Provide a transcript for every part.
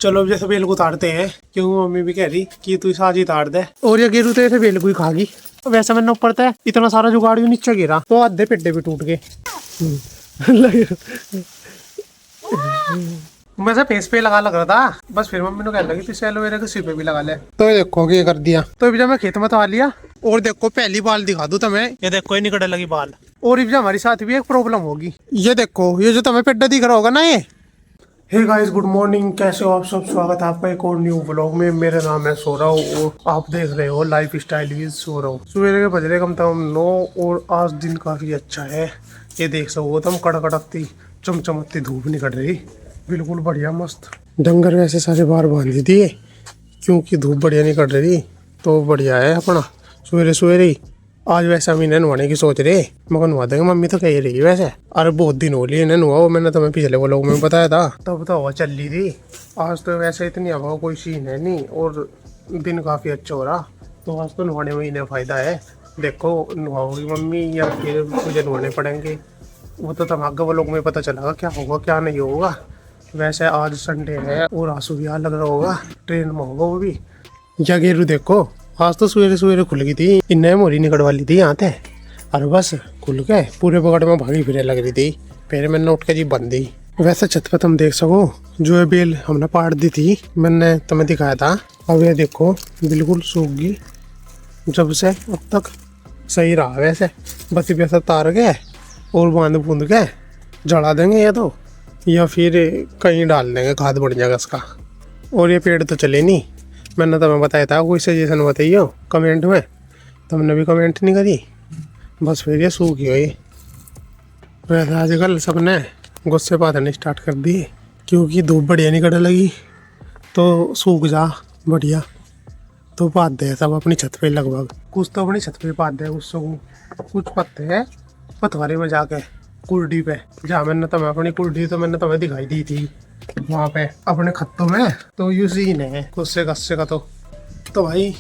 चलो अब जैसे बेल को उतारते हैं, क्योंकि मम्मी भी कह रही कि तू इसे आज ही उतार दे। और ये गिरू तो ऐसे बेल को ही खा गई। वैसे मैंने ऊपर था इतना सारा जुगाड़ नीचे गिरा तो आधे पेड्डे भी टूट गए। मैं से फेस पे लगा लग रहा था, बस फिर मम्मी ने कहने लगी तू एलोवेरा के सिर पे भी लगा ले। तो ये देखो ये कर दिया। तो अभी जब मैं खेत में तो आ लिया और देखो पहली बाल दिखा दूं तुम्हें, ये देखो ये निकलने लगी बाल। और अभी हमारे साथ भी एक प्रॉब्लम होगी। ये देखो ये जो तुम्हें पेड्डा दिख रहा होगा ना, ये हे गाइस गुड मॉर्निंग, कैसे हो आप सब। स्वागत है आपका एक और न्यू व्लॉग में। मेरा नाम है सौरव और आप देख रहे हो लाइफ स्टाइल विद सौरव। सवेरे के बज रहे कम से कम 9 और आज दिन काफी अच्छा है। ये देख सको तुम कड़कड़कती चमचमती धूप निकल रही, बिल्कुल बढ़िया मस्त। डंगर वैसे सारे बाहर बांध दिए क्योंकि धूप बढ़िया निकल रही, तो बढ़िया है अपना सवेरे सवेरे। आज वैसे हम इन्हें नहाने की सोच रहे, मगर नहा देंगे मम्मी तो कह रही वैसे। अरे बहुत दिन हो लिए इन्हें नहाओ, मैंने तुम्हें पिछले व्लॉग में बताया था। तब तो हवा चल रही थी, आज तो वैसे इतनी हवा कोई सीन है नहीं और दिन काफ़ी अच्छा हो रहा, तो आज तो नहाने में इन्हें फ़ायदा है। देखो नहाओगी मम्मी या फिर मुझे नहाने पड़ेंगे, वो तो तुम आगे व्लॉग में पता चलेगा क्या होगा क्या नहीं होगा। वैसे आज संडे है और आंसू भी लग रहा होगा, ट्रेन में होगा वो भी। या गेरू देखो आज तो सवेरे सवेरे खुल गई थी, इन्हें मोरी निकट वाली थी यहाँ थे। अरे बस खुल के पूरे पकड़ में भागी फिरे लग रही थी, फिर मैंने उठ के जी बंद दी। वैसे छत पे तुम देख सको जो ये बेल हमने पाट दी थी, मैंने तुम्हें दिखाया था। अब ये देखो बिल्कुल सूख गई, जब से अब तक सही रहा। वैसे बस वैसा तार गए और बांध बूंद के जला देंगे या तो, या फिर कहीं डाल देंगे, खाद बढ़ जाएगा इसका। और ये पेड़ तो चले नहीं, मैंने तुम्हें बताया था। कोई सजेशन बताइए कमेंट में, तुमने भी कमेंट नहीं करी, बस फिर ये सूख गई। वैसे आजकल सबने गुस्से पातने स्टार्ट कर दिए क्योंकि धूप बढ़िया निकलने लगी, तो सूख जा बढ़िया। तो पात दे सब अपनी छत पे लगभग, कुछ तो अपनी छत पे पात दे, कुछ पत्ते हैं पथवारे में जाके कुर्डी पे, जहाँ मैंने तुम्हें अपनी कुर्डी तो मैंने तुम्हें दिखाई दी थी वहाँ पे अपने खत्तों में, तो यू सीन है गुस्से गस्से का। तो भाई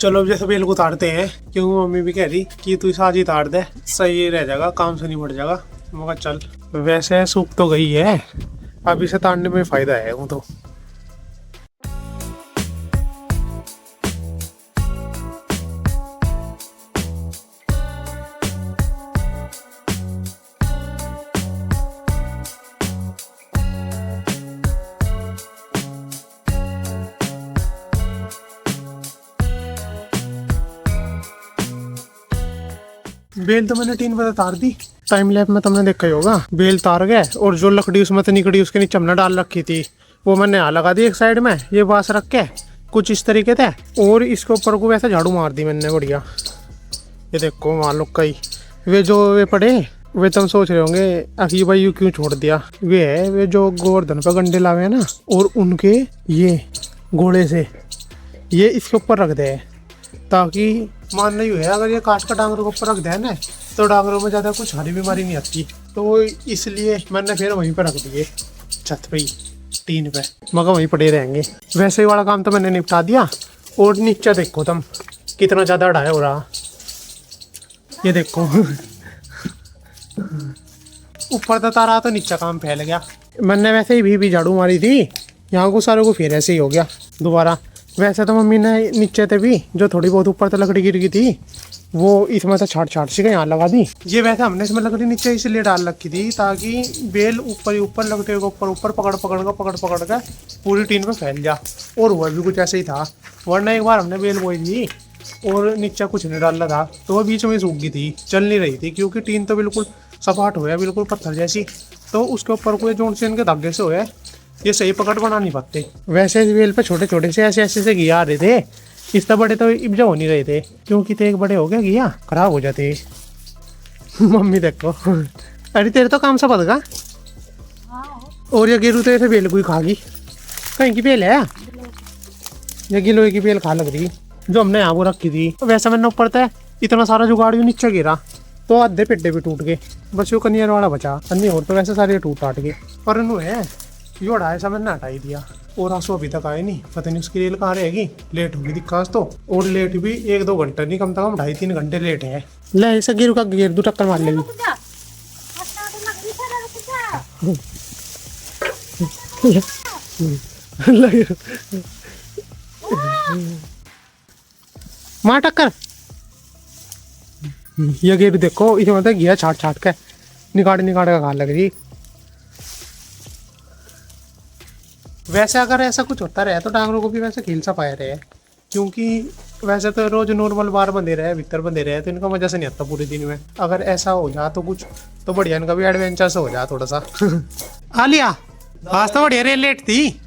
चलो अब जैसे बेल को उतारते हैं, क्योंकि मम्मी भी कह रही कि तू इसे आज ही उतार दे, सही रह जाएगा, काम से नहीं बढ़ जाएगा। मगर चल वैसे सूख तो गई है, अब इसे तारने में फायदा है वो तो। बेल तो मैंने 3 बजे तार दी, टाइम लैप में तुमने देखा ही होगा। बेल तार गए और जो लकड़ी उसमें तो निकड़ी उसके नीचे हमने डाल रखी थी, वो मैंने यहाँ लगा दी एक साइड में, ये बांस रख के कुछ इस तरीके से, और इसके ऊपर को वैसे झाड़ू मार दी मैंने बढ़िया। ये देखो मान लो कई वे जो वे पड़े, वे तुम सोच रहे होंगे अखी भाई यू क्यों छोड़ दिया। वे है वे जो गोवर्धन पर गंडे लावे है ना, और उनके ये घोड़े से ये इसके ऊपर रख दे, ताकि मान नहीं है अगर ये कांच का डांगरों के ऊपर रख दे ना, तो डांगरों में ज़्यादा कुछ हरी बीमारी नहीं आती। तो इसलिए मैंने फिर वहीं पर रख दिए छत पे ही, टीन पे, मगर वहीं पड़े रहेंगे। वैसे ही वाला काम तो मैंने निपटा दिया। और नीचे देखो तुम कितना ज़्यादा अढ़ाया हो रहा, ये देखो। ऊपर तो तारा तो नीचे काम फैल गया। मैंने वैसे ही भी झाड़ू मारी थी, यहाँ को सारे को फिर ऐसे ही हो गया दोबारा। वैसे तो मम्मी ने नीचे थे भी जो थोड़ी बहुत ऊपर तो लकड़ी गिर गई थी, वो इसमें से छाट सी यहाँ लगा दी। ये वैसे हमने इसमें लकड़ी नीचे इसलिए डाल रखी थी ताकि बेल ऊपर ही ऊपर लकड़ी के ऊपर पकड़ पकड़ के पूरी टीन पे फैल जा। और वह भी कुछ ऐसे ही था, वरना एक बार हमने बेल बोई थी और नीचे कुछ नहीं डाला था, तो वह बीच में सूख गई थी, चल नहीं रही थी, क्योंकि टीन तो बिल्कुल सपाट हो, बिल्कुल पत्थर जैसी, तो उसके ऊपर कोई जोड़ से इनके धागे से हो, ये सही पकड़ बना नहीं पाते। वैसे इस बेल पे छोटे छोटे से ऐसे से घिया आ रहे थे, इस तरह बड़े तो इब्जा हो नहीं रहे थे, क्योंकि तो एक बड़े हो गए घिया खराब हो जाते। मम्मी देखो, अरे तेरे तो काम सब बदगा। और ये गिरू तो ऐसे बेल को ही खा गई, कहीं की बेल है ये, गिलोय की बेल खा लग रही जो हमने यहाँ वो रखी थी। वैसे मैंने ऊपर था इतना सारा जुगाड़ नीचे गिरा, तो आधे पेड्डे भी टूट गए, बस वो कनियर वाला बचा, अन्य और तो वैसे सारे टूट टाट गए। पर इन्हों है यो अढ़ाई सा मैंने हटा ही दिया। और आंसू अभी तक आए नहीं, पता नहीं उसकी रेल कहाँ रहेगी, लेट होगी दिक्कत तो। और लेट भी 1-2 घंटे नहीं, कम से कम 2.5-3 घंटे लेट है। ले ऐसे गिर का गिर 2 टक्कर मार लेगी। मार टक्कर। ये गेट देखो, इसे मतलब गया छाट छाट के निकाल का खान लग रही। वैसे अगर ऐसा कुछ होता रहे तो डांगरों को भी वैसे खेल सा पाया रहे, क्योंकि वैसे तो रोज नॉर्मल बार बंधे रहे, भीतर बंधे रहे, तो इनका मजा से नहीं आता पूरे दिन में। अगर ऐसा हो जा तो कुछ तो बढ़िया, इनका भी एडवेंचर से हो जा थोड़ा सा। आ लिया आज तो बढ़िया रे, लेट थी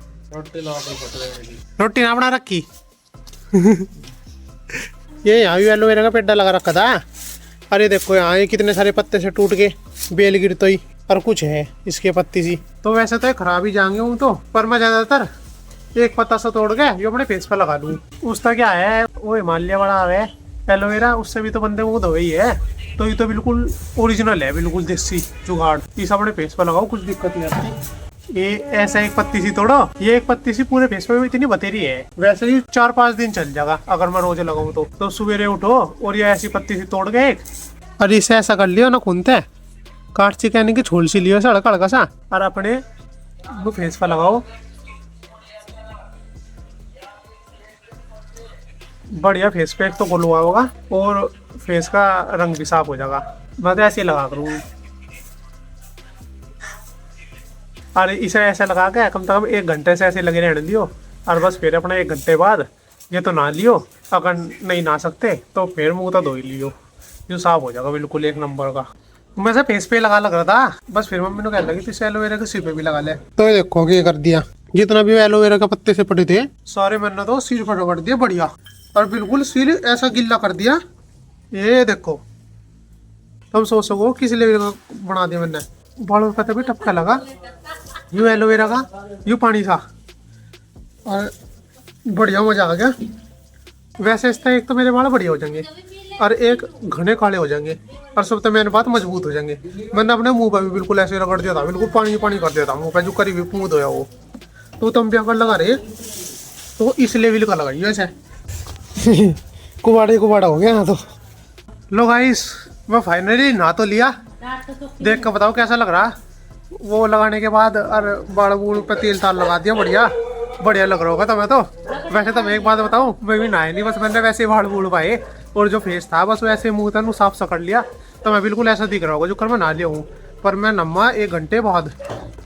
रोटी ना बना रखी। ये यहाँ भी एलोवेरा का पेड़ लगा रखा था। अरे देखो यहाँ ये कितने सारे पत्ते से टूट के बेल गिर तो ही, और कुछ है इसके पत्ती सी। तो वैसे तो खराब ही जाएंगे हूँ तो, पर मैं ज्यादातर एक पत्ता सा तोड़ के जो अपने फेस पर लगा लूँ। उसका क्या है, वो हिमालय वाला आ है एलोवेरा, उससे भी तो बंदे को धोए ही है। तो ये तो बिल्कुल ओरिजिनल है, बिल्कुल देसी जुगाड़। इस अपने फेस पर लगाओ, कुछ दिक्कत नहीं आती। ये ऐसा एक पत्ती सी तोड़ो, ये एक पत्ती सी पूरे फेस पे इतनी बतेरी है। वैसे ही 4-5 दिन चल जाएगा अगर मैं रोज लगाऊं तो सवेरे उठो और ये ऐसी पत्ती सी तोड़ के एक, और इसे ऐसा कर लियो ना खूनते काट सी कहने की छोल सी लियो सड़क हड़का सा, और अपने वो फेस पर लगाओ। बढ़िया फेस पे एक तो ग्लो होगा और फेस का रंग भी साफ हो जाएगा। मैं तो ऐसे ही लगा करूँ। और इसे ऐसे लगा के कम से कम 1 घंटे से ऐसे लगे रहने दियो, और बस फिर अपना 1 घंटे बाद ये तो नहा लियो। अगर नहीं नहा सकते तो फिर मुँह तो धो ही लियो, जो साफ हो जाएगा बिल्कुल 1 नंबर का। मैं से फेस पे लगा लग रहा था, बस फिर मम्मी ने कहने लगी तो एलोवेरा के सिर पे भी लगा ले। तो ये देखो क्या कर दिया, जितना भी एलोवेरा के पत्ते से पड़े थे सारे मैंने तो सिर पर रगड़ दिया बढ़िया, और बिल्कुल सिर ऐसा गिल्ला कर दिया। ये देखो तुम सोच सको किस लेवल का बना दिया मैंने। बालों का भी टपका लगा, यूँ एलोवेरा का यूँ पानी था, और बढ़िया मजा आ गया। वैसे इसका एक तो मेरे बाल बढ़िया हो जाएंगे और एक घने काले हो जाएंगे, और सब तो मेरे बात मजबूत हो जाएंगे। मैंने अपने मुंह पे भी बिल्कुल ऐसे रगड़ दिया था, बिल्कुल पानी पानी कर दिया था मुंह पे, जो करीबी मुंह धोया वो। तो तुम भी अगर लगा रहे तो इस लेवल का लगाइए ऐसे। कुबाड़ा हो गया ना। तो लो गाइस, मैं फाइनली नहा तो लिया, देख कर बताओ कैसा लग रहा। वो लगाने के बाद और बाड़ बूढ़ पे तेल ताल लगा दिया, बढ़िया लग रहा होगा तुम्हें तो। वैसे तो मैं एक बात बताऊं, मैं भी नहाया नहीं, बस मैंने वैसे ही बाड़ बूढ़ पाए, और जो फेस था बस वैसे मुंह था साफ सा कर लिया, तो मैं बिल्कुल ऐसा दिख रहा होगा जो कर मैं नहा लिया हूँ। पर मैं नम्मा 1 घंटे बाद,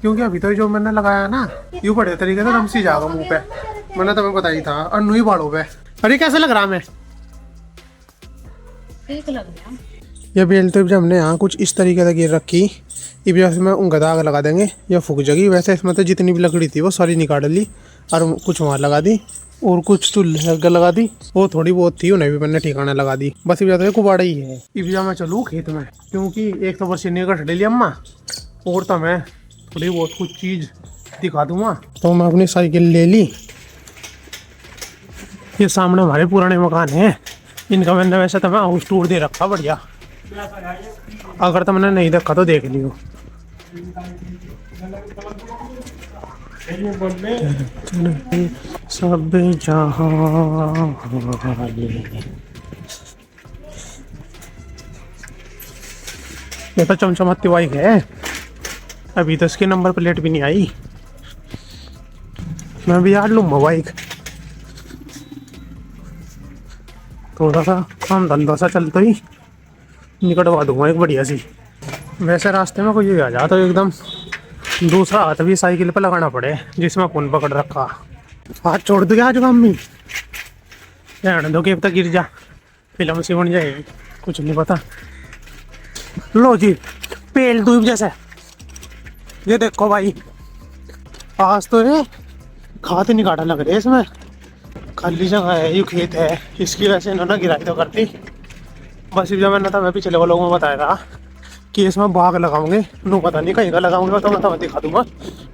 क्योंकि अभी तो जो मैंने लगाया ना यूँ बढ़िया तरीके से रमसी जाएगा मुँह पे, मैंने तुम्हें बताया ही था। और नुई बाड़ों पे अरे कैसा लग रहा मैं, ठीक लग रहा। ये बेल तो जब हमने यहाँ कुछ इस तरीके से गिर रखी, इस वजह से मैं उनका दाग लगा देंगे या फूक जाएगी। वैसे इसमें तो जितनी भी लकड़ी थी वो सारी निकाल ली, और कुछ वहाँ लगा दी, और कुछ चूल्हे लगा दी, वो थोड़ी बहुत थी उन्हें भी मैंने ठिकाने लगा दी। बस इस वजह कुबाड़ा ही है। इस वजह मैं चलूँ खेत में, क्योंकि एक तो बरसीने का ली अम्मा, और तो मैं थोड़ी बहुत कुछ चीज़ दिखा दूँगा। तो मैं अपनी साइकिल ले ली। ये सामने हमारे पुराने मकान हैं, इनका मैंने वैसे तो मैं हाउस टूर दे रखा बढ़िया, अगर तुमने नहीं देखा तो देख लियो। सब जहां ये तो चमचमाती बाइक है, अभी तो इसकी नंबर प्लेट भी नहीं आई। मैं भी यार लूँगा बाइक, थोड़ा सा काम धंधा सा चलता ही निकटवा दूंगा एक बढ़िया सी। वैसे रास्ते में कोई आ जा तो एकदम दूसरा हाथ भी साइकिल पर लगाना पड़े, जिसमें फोन पकड़ रखा। हाथ छोड़ दूँ आज मम्मी, ध्यान दो कि अब तक गिर जा, फिल्म सी बन जाएगी, कुछ नहीं पता। लो जी पेल दूब जैसे, ये देखो भाई, आज तो ये खाद नहीं काटा लग रहे, इसमें खाली जगह है, ये खेत है, इसकी वजह से इन्होंने गिराई तो करती। बस जब मैंने था मैं पिछले वालों को बताया था कि इसमें बाग लगाऊंगे, नो पता नहीं कहीं का लगाऊंगा, तो मैं दिखा दूंगा।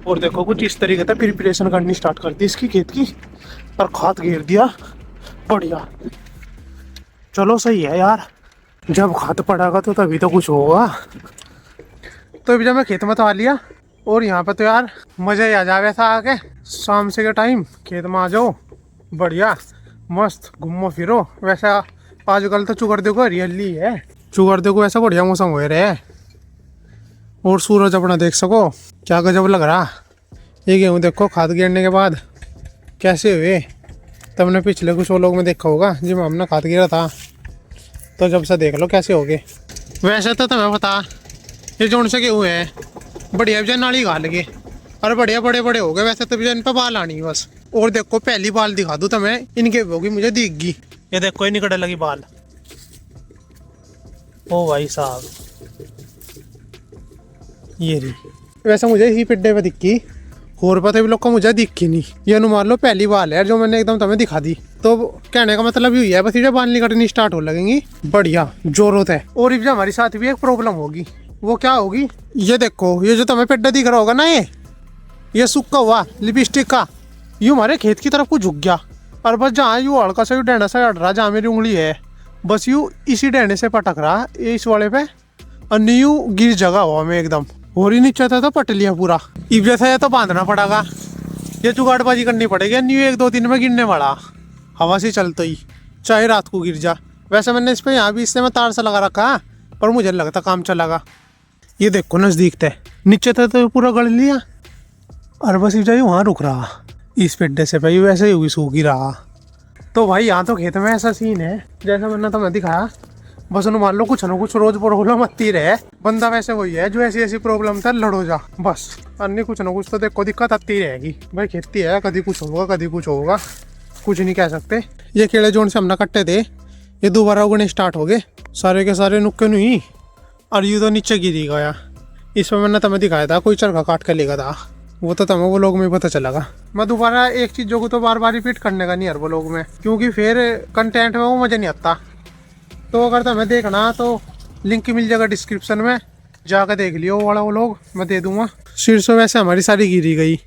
और देखो कुछ इस तरीके से प्रिपरेशन करनी स्टार्ट कर दी इसकी खेत की, और खाद घेर दिया बढ़िया। चलो सही है यार, जब खाद पड़ेगा तो तभी तो कुछ होगा। तो अभी जब मैं खेत में तो आ लिया, और यहाँ पर तो यार मज़ा ही आ जावे था आके। शाम से के टाइम खेत में आ जाओ, बढ़िया मस्त घूमो फिरो। वैसा आजकल तो चुगर्दे को हरियाली है, चुगर्दे को ऐसा बढ़िया मौसम हो रहा है, और सूरज अपना देख सको क्या गजब लग रहा। ये गेहूँ देखो खाद गिरने के बाद कैसे हुए। तुमने पिछले कुछ वो लोग में देखा होगा जिसमें हमने खाद गिरा था, तो जब से देख लो कैसे हो गए। वैसे तो तुम्हें पता ये जोन से हुए हैं बढ़िया भी नाली घा लगे और बढ़िया बड़े बड़े हो गए। वैसे तो भी इन पर बाल आनी बस। और देखो पहली बाल दिखा दूँ तुम्हें, इनके होगी मुझे दिखगी। ये देखो ये निकलने लगी बाल। ओ भाई साहब ये रही। वैसे मुझे इसी पिड्डे पे दिखी, और पता भी लोग को मुझे दिखी नहीं। ये मान लो पहली बाल है जो मैंने एकदम तुम्हें दिखा दी। तो कहने का मतलब यही है बस ये बाल निकलनी स्टार्ट हो लगेंगी बढ़िया जोरों है। और इब हमारे साथ भी एक प्रॉब्लम होगी। वो क्या होगी, ये देखो ये जो तुम्हें पिड्डा दिख रहा होगा ना, ये सूखा हुआ लिपस्टिक का यूं हमारे खेत की तरफ को झुक गया। और बस जहाँ यू हल्का सा डंडा सा अड़ रहा, जहाँ मेरी उंगली है बस यूं इसी डंडे से पटक रहा इस वाले पे, और न्यू गिर जगह हुआ में एकदम। और ही नीचे था तो पट लिया पूरा। इब जैसा ये तो बांधना पड़ेगा, ये जुगाड़बाजी करनी पड़ेगी। न्यू 1-2 दिन में गिरने वाला हवा से चलते ही, चाहे रात को गिर जा। वैसे मैंने इस पे यहाँ भी इससे मैं तार सा लगा रखा, पर मुझे लगता काम चलेगा। ये देखो नजदीक थे, नीचे था तो पूरा गड़ लिया और बस इधर वहाँ रुक रहा इस पेड्डे से भाई। वैसे ही हुई सूख ही रहा। तो भाई यहाँ तो खेत में ऐसा सीन है जैसा मैंने तुम्हें दिखाया। बस उन्हें मान लो कुछ ना कुछ रोज प्रॉब्लम आती रहे। बंदा वैसे वही है जो ऐसी ऐसी प्रॉब्लम था लड़ो जा बस। अन्य कुछ ना कुछ तो देखो दिक्कत आती रहेगी भाई। खेती है, कभी कुछ होगा कभी कुछ होगा, कुछ नहीं कह सकते। ये कीड़े जोन से हमने कट्टे थे ये दोबारा उगने स्टार्ट हो गए सारे के सारे नुक्के नहीं। और ये तो नीचे गिरी गया। इस पर मैंने तुम्हें दिखाया था कोई चरखा काट कर लेगा था, वो तो तुम्हें वो लोग में पता चलेगा। मैं दोबारा एक चीज़ों को तो बार बार रिपीट करने का नहीं हर वो लोग में, क्योंकि फिर कंटेंट में वो मज़ा नहीं आता। तो अगर तुम्हें देखना तो लिंक मिल जाएगा डिस्क्रिप्शन में, जाकर देख लियो वाला वो लोग मैं दे दूंगा। शीर्षों वैसे हमारी सारी गिरी गई,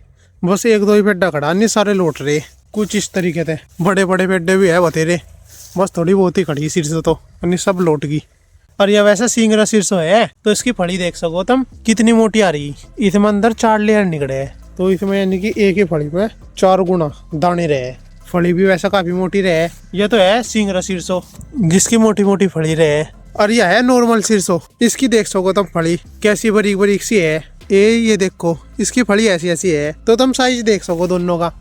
बस 1-2 ही पेड्डा खड़ा, नहीं सारे लौट रहे कुछ इस तरीके से। बड़े बड़े पेड्डे भी है बतेरे, बस थोड़ी बहुत ही खड़ी शीर्षों तो नहीं सब लौट गई। और यह वैसे सिंगरा शीर्षो है तो इसकी फड़ी देख सको तुम कितनी मोटी आ रही। इसमें अंदर 4 लेयर निकले है, तो इसमें यानी कि एक ही फड़ी में 4 गुना दाने रहे। फड़ी भी वैसा काफी मोटी रहे। यह तो है सिंगरा शीर्षो जिसकी मोटी मोटी फड़ी रहे। और यह है नॉर्मल शीर्षो, इसकी देख सको तुम फड़ी कैसी बारीक बारीक सी है। ये देखो इसकी फड़ी ऐसी ऐसी है। तो तुम साइज देख सको दोनों का,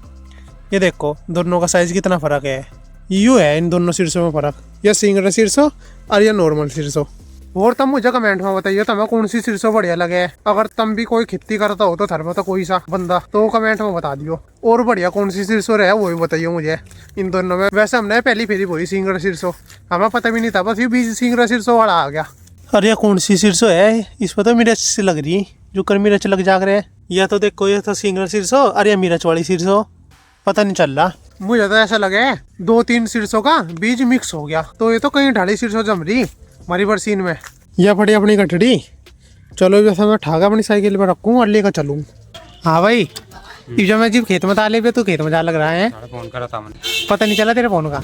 ये देखो दोनों का साइज कितना फर्क है। यू है इन दोनों शीर्षों में फर्क, यह सिंगरा शीर्षो और यह नॉर्मल शीर्षो। और तुम मुझे कमेंट में बताइए तुम्हें कौन सी शीर्षो बढ़िया लगे। अगर तुम भी कोई खेती करता हो तो थर में तो कोई सा बंदा तो कमेंट में बता दियो। और बढ़िया कौन सी शीर्षो रहे वो भी बताइए मुझे इन दोनों में। वैसे हमने पहली फेरी बोली सिंगरा शीर्षो, हमें पता भी नहीं था, बस ये बीच सिंगरा शीर्षो वाला आ गया। अरे यह कौन सी शीर्षो है, इस पर तो मिर्च सी लग रही जो कर मिर्च लग जाग रहे। या तो देखो ये तो सिंगरा शीर्षो और यह मिर्च वाली शीर्षो, पता नहीं चल रहा। मुझे तो ऐसा लगे 2-3 शीर्षों का बीज मिक्स हो गया। तो ये तो कहीं ढाली शीर्षो जम रही हमारी बरसीन में। यह पड़ी अपनी गठड़ी, चलो जैसा मैं ठागा अपनी साइकिल पर रखूँ और लेकर चलूँ। हाँ भाई जब मैं जीप खेत में ताले पे तो खेत में जा लग रहा है, फोन करा था मैंने, पता नहीं चला तेरे फोन का।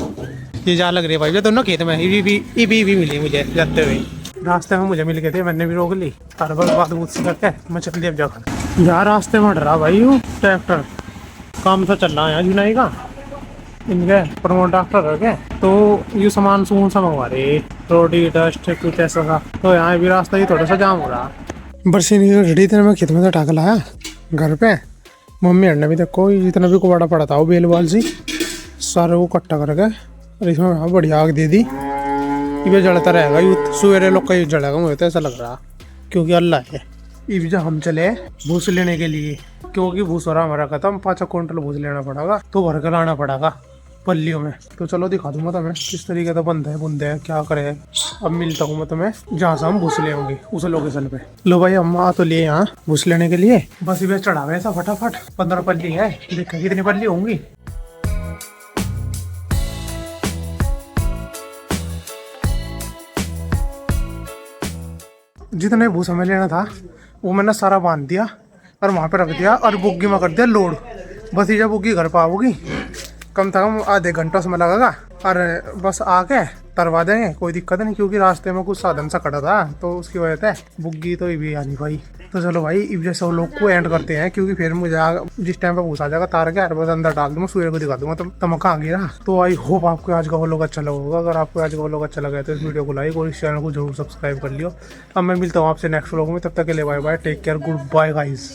ये जा लग रही है भाई, ये दोनों खेत में भी मिली मुझे जाते हुए। रास्ते में मुझे मिल गए थे, मैंने भी रोक ली और बस बात बूत करके मैं चल दिया जगह। यार रास्ते में हट रहा भाई वो ट्रैक्टर, काम तो चल रहा है जुनाई का इनके प्रमोट डॉक्टर है क्या। तो ये सामान सुन सा मंगवा रहे, रोटी डस्ट कुछ ऐसा था। तो यहाँ भी रास्ता ही थोड़ा सा जाम हो रहा। बरसीन की रेडी तेरे मैं खेत में से टाक लाया घर पे। मम्मी ने भी देखो जितना भी कुबाड़ा पड़ा था वो बेल बाल सी सारे वो कट्टा करके और इसमें बढ़िया आग दे दी। ये जलता रहेगा यूथ सवेरे लोग का यूथ जलेगा, मुझे तो ऐसा लग रहा क्योंकि अल्लाह है। इब जब हम चले भूस लेने के लिए, क्योंकि भूस हो रहा हमारा खत्म, 5 क्विंटल भूस लेना पड़ेगा तो भर कर लाना पड़ेगा पल्लियों में। तो चलो दिखा दूंगा तुम्हें किस तरीके से बंद है बुंदे है क्या करे। अब मिलता हूँ मैं तुम्हें जहाँ से हम भूस ले होंगे उस लोकेशन पे। लो भाई हम आ तो लिए यहाँ भूस लेने के लिए, बस इधर चढ़ावे ऐसा फटाफट। 15 पल्ली है, देखा कितनी पल्ली होंगी। जितने भूस हमें लेना था वो मैंने सारा बांध दिया और वहाँ पे रख दिया और बुग्गी में कर दिया लोड। बस ये जब बुग्गी घर पर आओगी कम से कम आधे घंटा उसमें लगेगा और बस आके तरवा देंगे, कोई दिक्कत नहीं। क्योंकि रास्ते में कुछ साधन सा खड़ा था तो उसकी वजह से बुग्गी तो ये भी आनी भाई। तो चलो भाई इब जैसे वो लोग को एंड करते हैं, क्योंकि फिर मुझे जिस टाइम पे भूस आ जाएगा तार के बस अंदर डाल दूंगा, सूर्य को दिखा दूंगा तो तमका आ गया। तो आई होप आपको आज का वो लोग अच्छा लगा होगा। अगर आपको आज का वो लोग अच्छा लगा तो इस वीडियो को लाइक और इस चैनल को जरूर सब्सक्राइब कर लियो। अब मैं मिलता हूँ आपसे नेक्स्ट व्लॉग में, तब तक के लिए bye bye, take care, goodbye guys.